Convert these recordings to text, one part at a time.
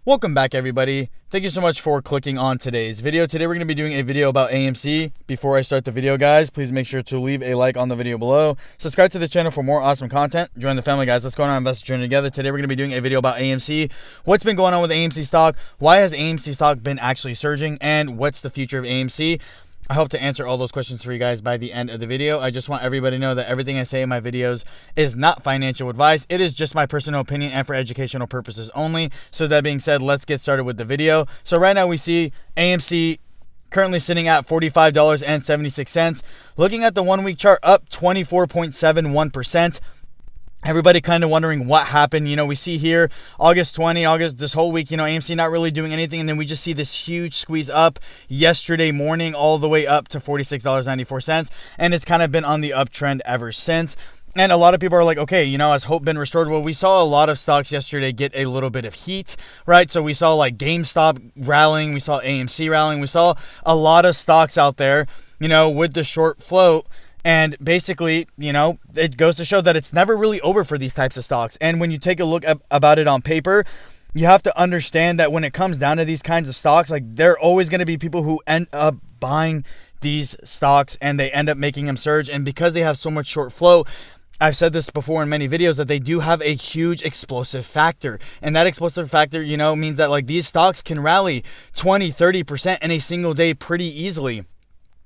Welcome back, everybody. Thank you so much for clicking on today's video. Today we're going to be doing a video about AMC. Before I start the video, guys, please make sure to leave a like on the video below. Subscribe to the channel for more awesome content. Join the family, guys. Let's go on our investor journey together. Today we're going to be doing a video about AMC. What's been going on with AMC stock? Why has AMC stock been actually surging? And what's the future of AMC? I hope to answer all those questions for you guys by the end of the video. I just want everybody to know that everything I say in my videos is not financial advice. It is just my personal opinion and for educational purposes only. So that being said, let's get started with the video. So right now we see AMC currently sitting at $45.76. Looking at the 1 week chart, up 24.71%. Everybody kind of wondering what happened. You know, we see here August this whole week, AMC not really doing anything. And then we just see this huge squeeze up yesterday morning all the way up to $46.94. And it's kind of been on the uptrend ever since. And a lot of people are like, okay, has hope been restored? Well, we saw a lot of stocks yesterday get a little bit of heat, right? So we saw like GameStop rallying. We saw AMC rallying. We saw a lot of stocks out there, with the short float. And basically, it goes to show that it's never really over for these types of stocks. And when you take a look about it on paper, you have to understand that when it comes down to these kinds of stocks, like there are always going to be people who end up buying these stocks and they end up making them surge. And because they have so much short flow, I've said this before in many videos that they do have a huge explosive factor. And that explosive factor, means that like these stocks can rally 20, 30% in a single day pretty easily.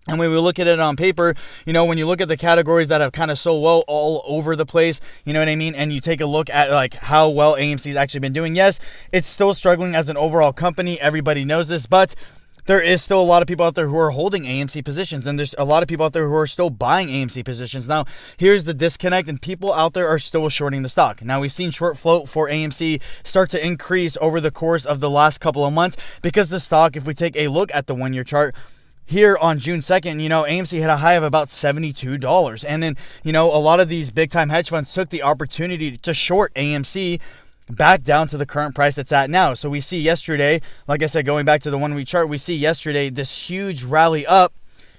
And when we look at it on paper, when you look at the categories that have kind of so well all over the place, you know what I mean? And you take a look at like how well AMC's actually been doing. Yes, it's still struggling as an overall company. Everybody knows this, but there is still a lot of people out there who are holding AMC positions, and there's a lot of people out there who are still buying AMC positions. Now, here's the disconnect, and people out there are still shorting the stock. Now, we've seen short float for AMC start to increase over the course of the last couple of months because the stock, if we take a look at the 1 year chart, here on June 2nd, AMC hit a high of about $72. And then, a lot of these big time hedge funds took the opportunity to short AMC back down to the current price it's at now. So we see yesterday, like I said, going back to the 1 week chart, we see yesterday this huge rally up,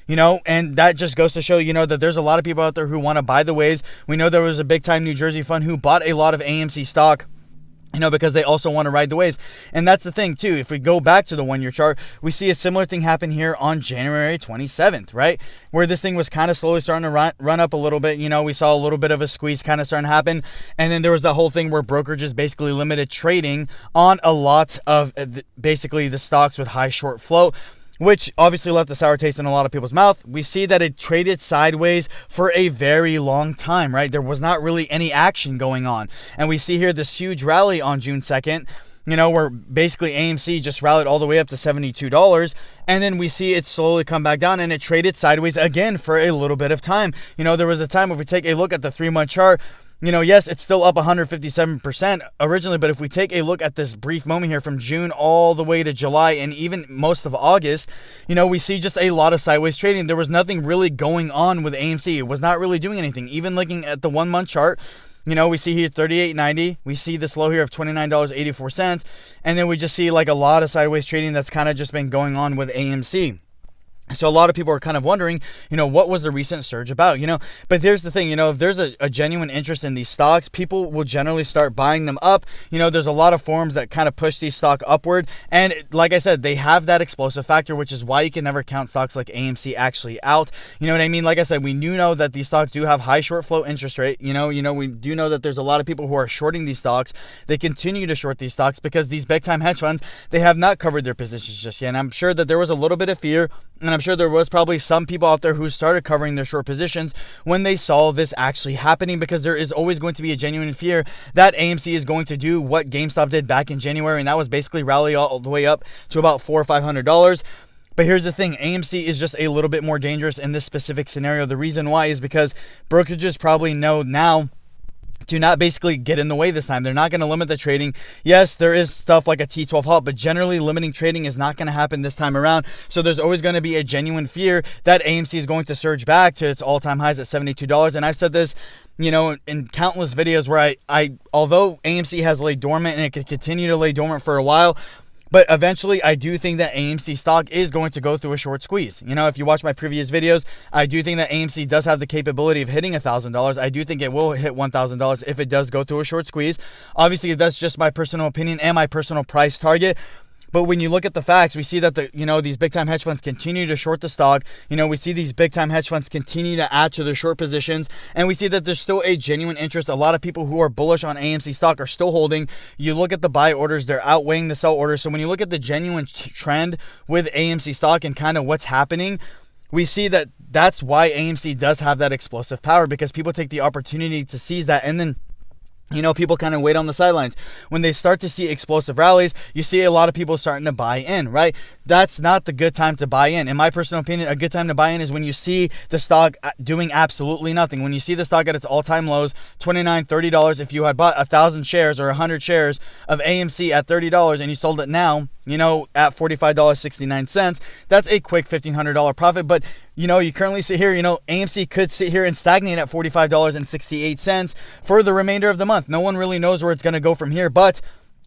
and that just goes to show, that there's a lot of people out there who want to buy the waves. We know there was a big time New Jersey fund who bought a lot of AMC stock, because they also want to ride the waves. And that's the thing too. If we go back to the 1 year chart, we see a similar thing happen here on January 27th, right? Where this thing was kind of slowly starting to run up a little bit. We saw a little bit of a squeeze kind of starting to happen. And then there was that whole thing where brokerages basically limited trading on a lot of basically the stocks with high short float, which obviously left a sour taste in a lot of people's mouth. We see that it traded sideways for a very long time, right? There was not really any action going on. And we see here this huge rally on June 2nd, where basically AMC just rallied all the way up to $72. And then we see it slowly come back down and it traded sideways again for a little bit of time. There was a time if we take a look at the 3 month chart, yes, it's still up 157% originally, but if we take a look at this brief moment here from June all the way to July and even most of August, we see just a lot of sideways trading. There was nothing really going on with AMC. It was not really doing anything. Even looking at the 1 month chart, we see here $38.90. We see this low here of $29.84. And then we just see like a lot of sideways trading that's kind of just been going on with AMC. So a lot of people are kind of wondering, what was the recent surge about, but here's the thing, if there's a genuine interest in these stocks, people will generally start buying them up. There's a lot of forums that kind of push these stock upward. And like I said, they have that explosive factor, which is why you can never count stocks like AMC actually out. You know what I mean? Like I said, we do know that these stocks do have high short flow interest rate. We do know that there's a lot of people who are shorting these stocks. They continue to short these stocks because these big time hedge funds, they have not covered their positions just yet. And I'm sure that there was a little bit of fear, and I'm sure there was probably some people out there who started covering their short positions when they saw this actually happening, because there is always going to be a genuine fear that AMC is going to do what GameStop did back in January, and that was basically rally all the way up to about $400 or $500. But here's the thing, AMC is just a little bit more dangerous in this specific scenario. The reason why is because brokerages probably know now to not basically get in the way this time. They're not going to limit the trading. Yes, there is stuff like a T12 halt, but generally limiting trading is not going to happen this time around. So there's always going to be a genuine fear that AMC is going to surge back to its all-time highs at $72. And I've said this, in countless videos where I although AMC has laid dormant and it could continue to lay dormant for a while, But eventually, I do think that AMC stock is going to go through a short squeeze. You know, if you watch my previous videos, I do think that AMC does have the capability of hitting $1,000. I do think it will hit $1,000 if it does go through a short squeeze. Obviously, that's just my personal opinion and my personal price target. But when you look at the facts, we see that these big time hedge funds continue to short the stock. You know, we see these big time hedge funds continue to add to their short positions, and we see that there's still a genuine interest. A lot of people who are bullish on AMC stock are still holding. You look at the buy orders, they're outweighing the sell orders. So when you look at the genuine trend with AMC stock and kind of what's happening, we see that that's why AMC does have that explosive power, because people take the opportunity to seize that, and then people kind of wait on the sidelines. When they start to see explosive rallies, you see a lot of people starting to buy in, right? That's not the good time to buy in. In my personal opinion, a good time to buy in is when you see the stock doing absolutely nothing. When you see the stock at its all-time lows, $29, $30. If you had bought 1,000 shares or 100 shares of AMC at $30 and you sold it now, at $45.69, that's a quick $1,500 profit. But you currently sit here, AMC could sit here and stagnate at $45.68 for the remainder of the month. No one really knows where it's going to go from here, but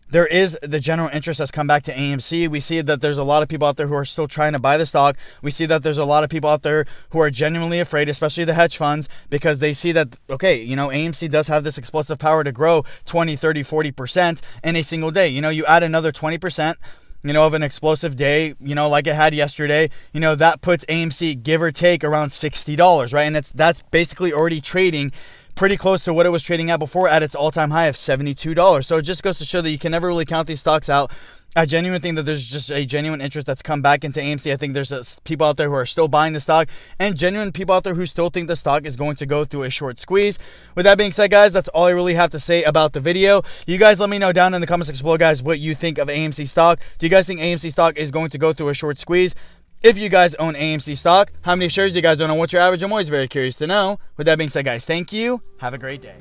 there is the general interest has come back to AMC. We see that there's a lot of people out there who are still trying to buy the stock. We see that there's a lot of people out there who are genuinely afraid, especially the hedge funds, because they see that, AMC does have this explosive power to grow 20, 30, 40% in a single day. You add another 20%, of an explosive day, like it had yesterday, that puts AMC, give or take, around $60, right? And that's basically already trading pretty close to what it was trading at before, at its all-time high of $72. So it just goes to show that you can never really count these stocks out. I genuinely think that there's just a genuine interest that's come back into AMC. I think there's people out there who are still buying the stock, and genuine people out there who still think the stock is going to go through a short squeeze. With that being said, guys, that's all I really have to say about the video. You guys let me know down in the comments section below, guys, what you think of AMC stock. Do you guys think AMC stock is going to go through a short squeeze? If you guys own AMC stock, how many shares do you guys own and what's your average? I'm always very curious to know. With that being said, guys, thank you. Have a great day.